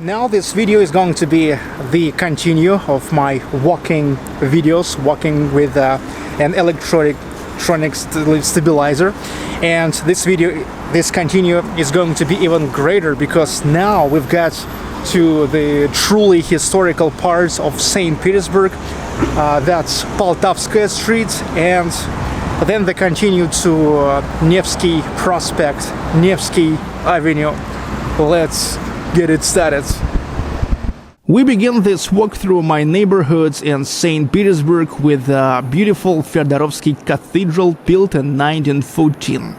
Now this video is going to be the continue of my walking videos, walking with an electronic stabilizer, and this continue is going to be even greater because now we've got to the truly historical parts of St. Petersburg. That's Poltavskaya Street, and then they continue to Nevsky Prospect, Nevsky Avenue. Let's get it started. We begin this walk through my neighborhoods in St. Petersburg with the beautiful Feodorovsky Cathedral built in 1914.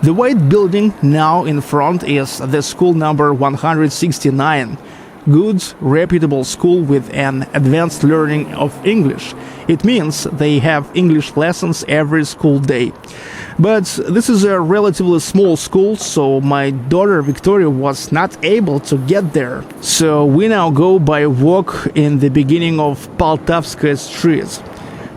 The white building now in front is the school number 169. Good, reputable school with an advanced learning of English. It means they have English lessons every school day. But this is a relatively small school, so my daughter Victoria was not able to get there. So we now go by walk in the beginning of Poltavskaya Street.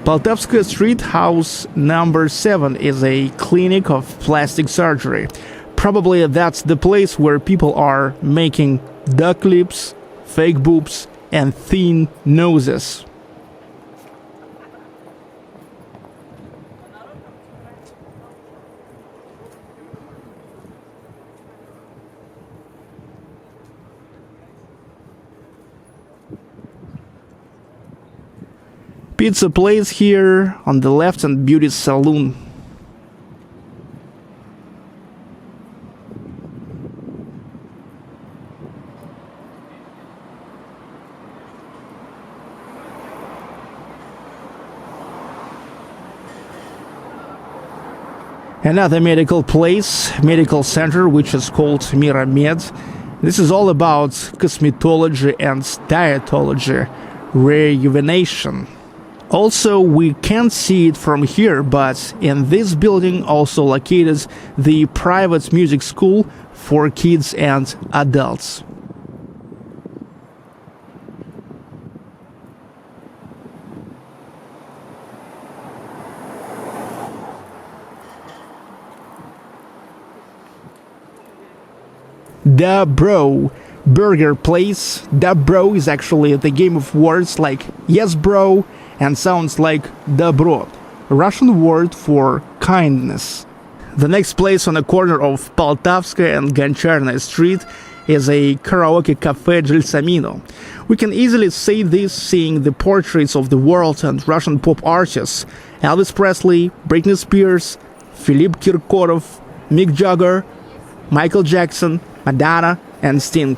Poltavskaya Street, house number 7, is a clinic of plastic surgery. Probably that's the place where people are making duck lips, fake boobs, and thin noses. Pizza place here on the left and beauty salon. Another medical place, medical center, which is called Miramed. This is all about cosmetology and dietology, rejuvenation. Also, we can't see it from here, but in this building also located the private music school for kids and adults. Da Bro burger place. Da Bro is actually the game of words like yes bro and sounds like Dobro, a Russian word for kindness. The next place on the corner of Poltavskaya and Goncharnaya Street is a karaoke cafe Gelsomino. We can easily say this seeing the portraits of the world and Russian pop artists: Elvis Presley, Britney Spears, Philipp Kirkorov, Mick Jagger, Michael Jackson, Madonna, and Sting.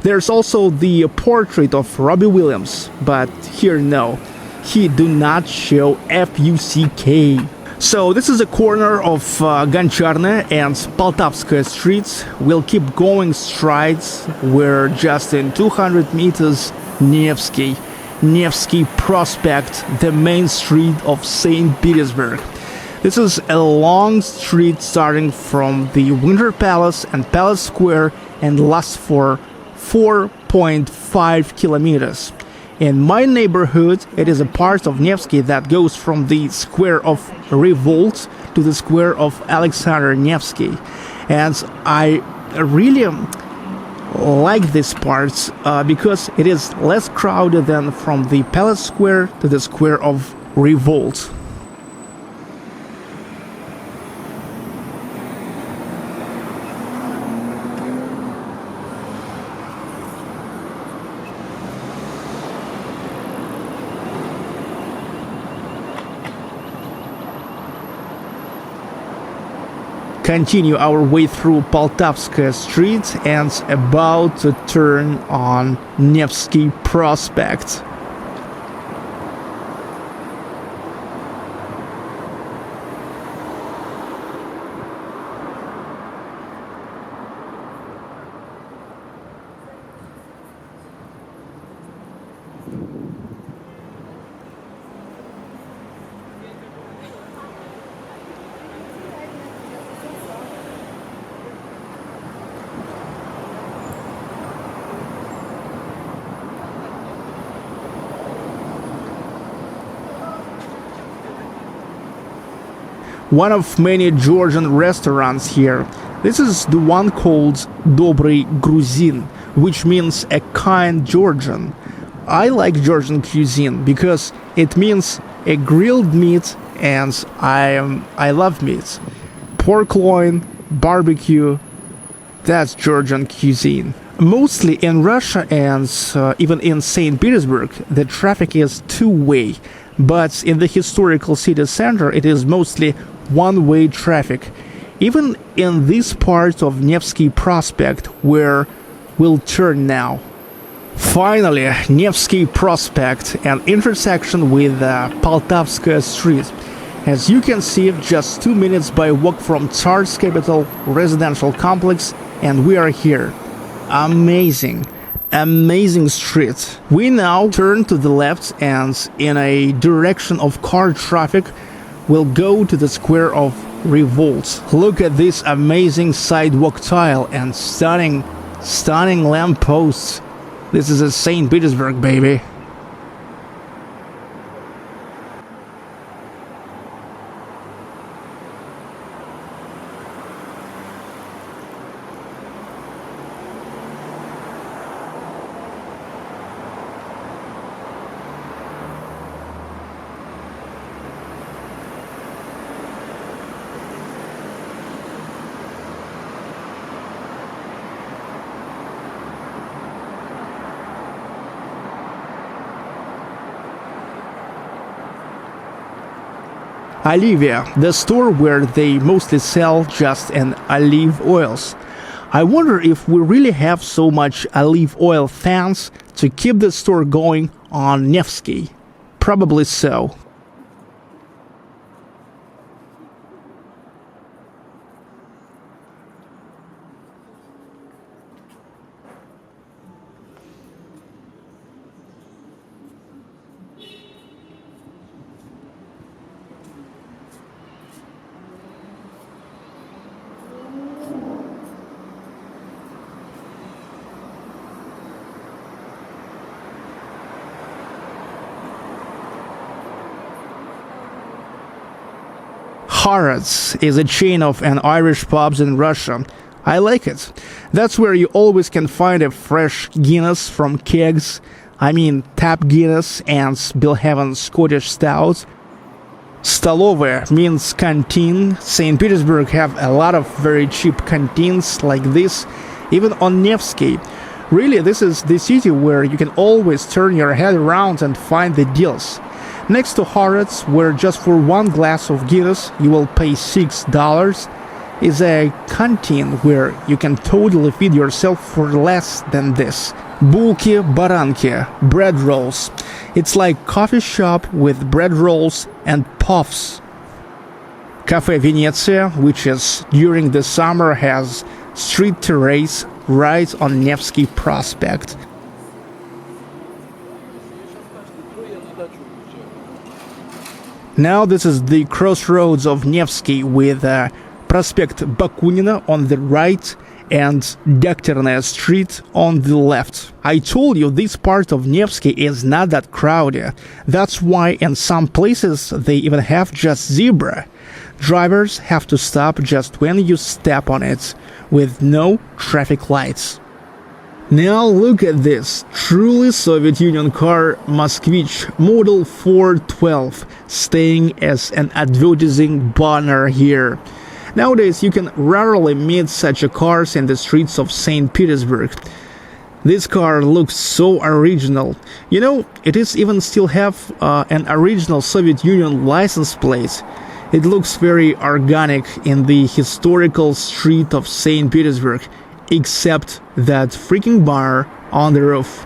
There's also the portrait of Robbie Williams, but here no. He do not show FUCK. So this is the corner of Goncharnaya and Poltavskaya streets. We'll keep going straight. We're just in 200 meters Nevsky Prospect, the main street of St. Petersburg. This is a long street starting from the Winter Palace and Palace Square and lasts for 4.5 kilometers. In my neighborhood, it is a part of Nevsky that goes from the square of Revolt to the square of Alexander Nevsky. And I really like this part because it is less crowded than from the Palace Square to the square of Revolt. Continue our way through Poltavskaya Street and about to turn on Nevsky Prospect. one of many Georgian restaurants here. This is the one called Dobry Gruzin, which means a kind Georgian. I like Georgian cuisine because it means a grilled meat, and I love meat. Pork loin, barbecue, that's Georgian cuisine. Mostly in Russia and even in St. Petersburg, the traffic is two-way, but in the historical city center, it is mostly one-way traffic. Even in this part of Nevsky Prospect, where we'll turn now. Finally, Nevsky Prospect, an intersection with Poltavskaya Street. As you can see, just 2 minutes by walk from Tsar's capital residential complex, and we are here. Amazing, amazing street. We now turn to the left, and in a direction of car traffic, we'll go to the square of Revolt. Look at this amazing sidewalk tile and stunning lamp posts. This is a St. Petersburg, baby. Olivia, the store where they mostly sell just an olive oils. I wonder if we really have so much olive oil fans to keep the store going on Nevsky. Probably so. Harrods is a chain of an Irish pubs in Russia. I like it. That's where you always can find a fresh Guinness from kegs. I mean tap Guinness and Belhaven Scottish Stout. Stolовая means canteen. St. Petersburg have a lot of very cheap canteens like this, even on Nevsky. Really, this is the city where you can always turn your head around and find the deals. Next to Harrods, where just for one glass of Guinness you will pay $6, is a canteen where you can totally feed yourself for less than this. Bulki Baranki, bread rolls. It's like coffee shop with bread rolls and puffs. Cafe Venezia, which is during the summer has street terrace right on Nevsky Prospect. Now this is the crossroads of Nevsky with Prospect Bakunina on the right and Dekterная Street on the left. I told you this part of Nevsky is not that crowded. That's why in some places they even have just zebra. Drivers have to stop just when you step on it, with no traffic lights. Now look at this truly Soviet Union car Moskvich model 412 staying as an advertising banner here. Nowadays you can rarely meet such a cars in the streets of St. Petersburg. This car looks so original. You know, it is even still have an original Soviet Union license plate. It looks very organic in the historical street of St. Petersburg. Except that freaking bar on the roof.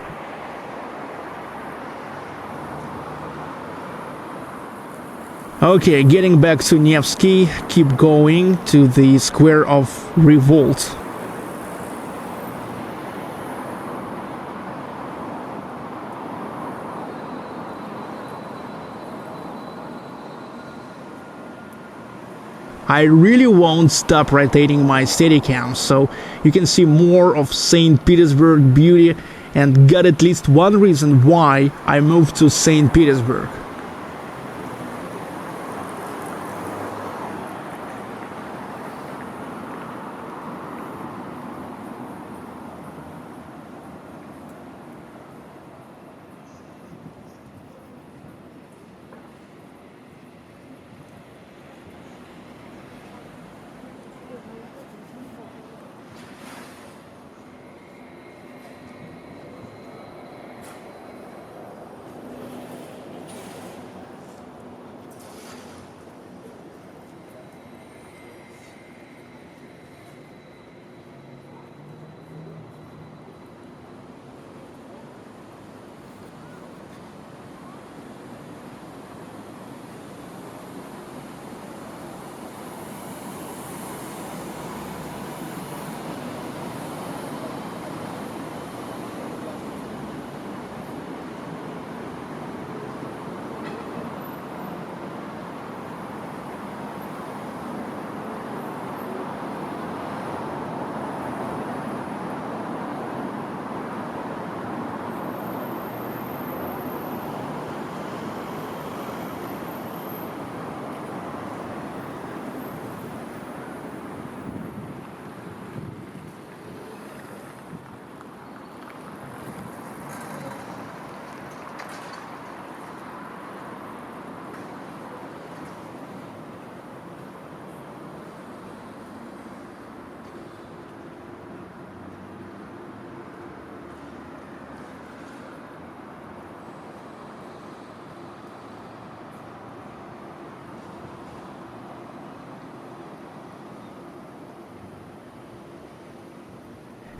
Okay, getting back to Nevsky, keep going to the square of Revolt. I really won't stop rotating my Steadicam so you can see more of St. Petersburg beauty and got at least one reason why I moved to St. Petersburg.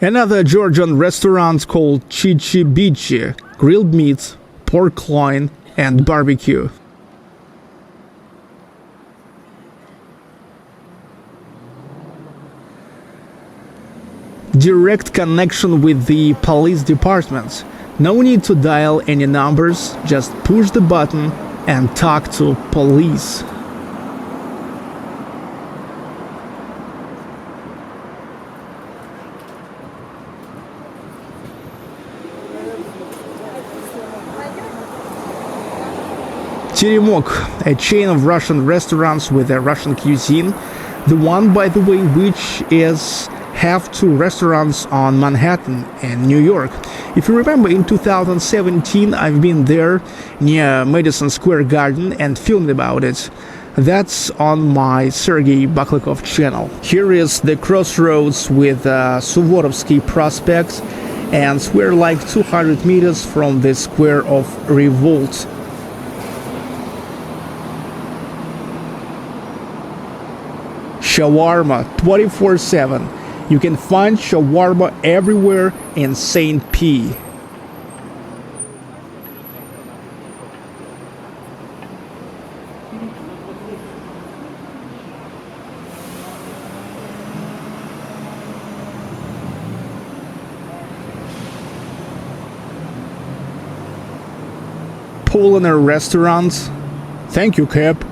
Another Georgian restaurant called Chichi Bichi, grilled meat, pork loin, and barbecue. Direct connection with the police departments. No need to dial any numbers, just push the button and talk to police. Teремok, a chain of Russian restaurants with a Russian cuisine, the one, by the way, which is have two restaurants on Manhattan and New York. If you remember, in 2017 I've been there near Madison Square Garden and filmed about it. That's on my Sergei Baklikov channel. Here is the crossroads with Suvorovsky Prospect, and we're like 200 meters from the Square of Revolt. Shawarma 24/7. You can find shawarma everywhere in St. P. Poliner restaurants. Thank you, Cap.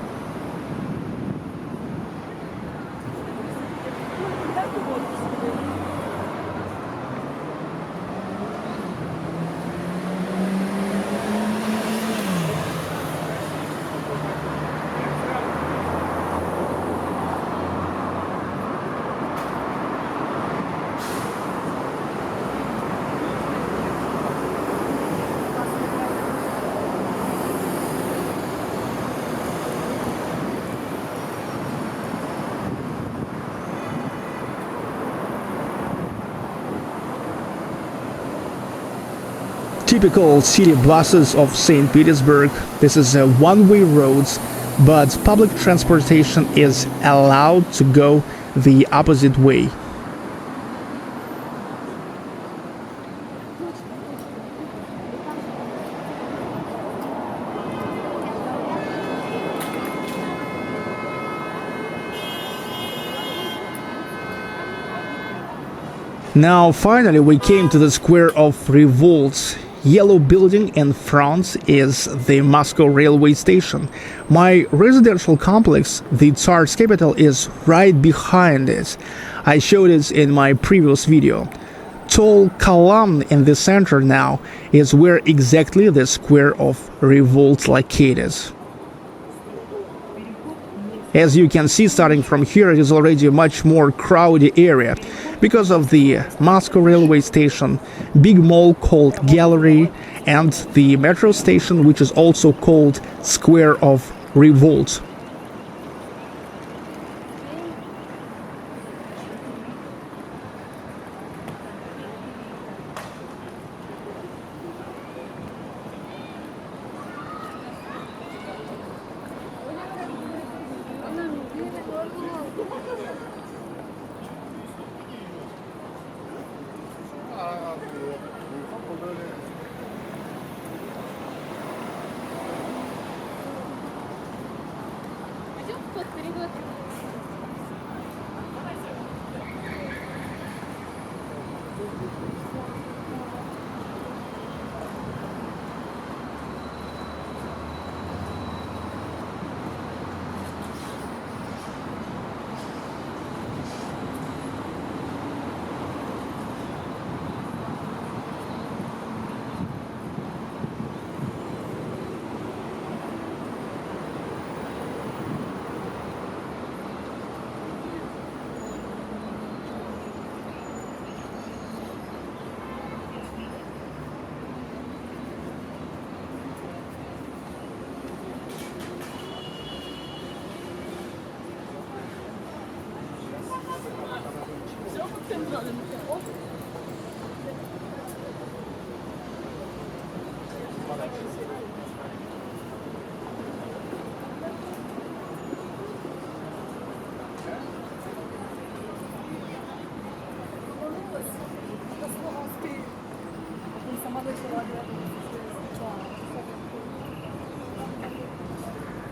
Typical city buses of St. Petersburg. This is a one-way road, but public transportation is allowed to go the opposite way. Now finally we came to the Square of Revolt. Yellow building in front is the Moscow railway station. My residential complex, the Tsar's capital, is right behind it. I showed it in my previous video. Tall column in the center now is where exactly the Square of Revolt located. As you can see, starting from here, it is already a much more crowded area because of the Moscow railway station, big mall called Gallery, and the metro station, which is also called Square of Revolt.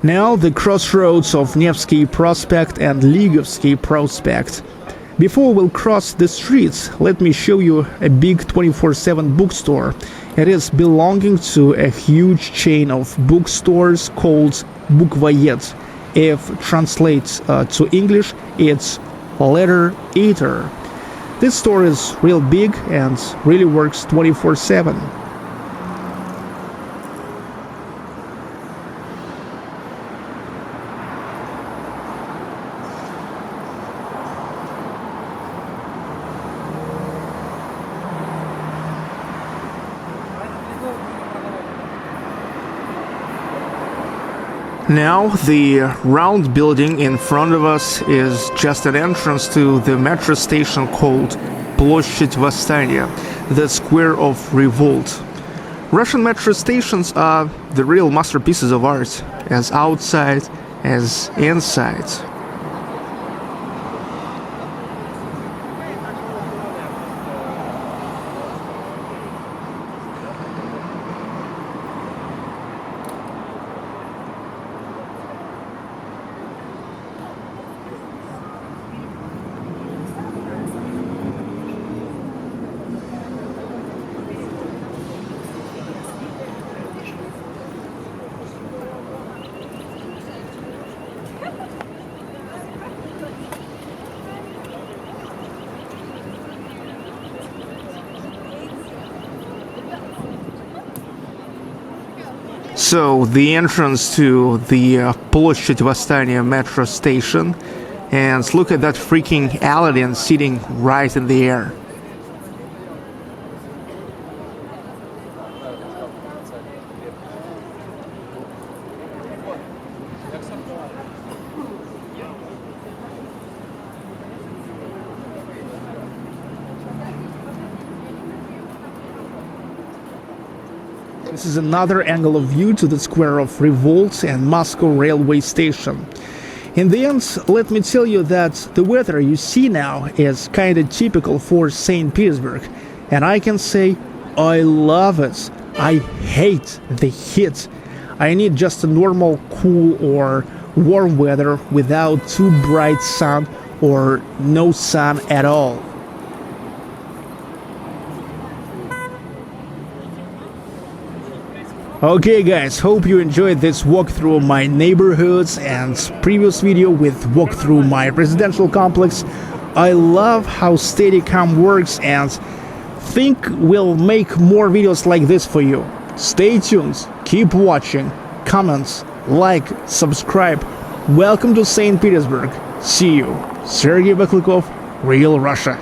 Now the crossroads of Nevsky Prospect and Ligovsky Prospect. Before we'll cross the streets, let me show you a big 24/7 bookstore. It is belonging to a huge chain of bookstores called Bukvayet. If translates to English, it's letter eater. This store is real big and really works 24/7. Now the round building in front of us is just an entrance to the metro station called Ploshchad Восстания, the Square of Revolt. Russian metro stations are the real masterpieces of art, as outside as inside. So the entrance to the Ploshchad Восстания metro station, and look at that freaking alien sitting right in the air. This is another angle of view to the Square of Revolt and Moscow railway station. In the end, let me tell you that the weather you see now is kinda typical for St. Petersburg, and I can say I love it. I hate the heat. I need just a normal cool or warm weather without too bright sun or no sun at all. Okay guys, hope you enjoyed this walkthrough of my neighborhoods and previous video with walkthrough my residential complex. I love how Steadicam works and think we'll make more videos like this for you. Stay tuned, keep watching, comments, like, subscribe. Welcome to St. Petersburg. See you. Sergey Baklykov, Real Russia.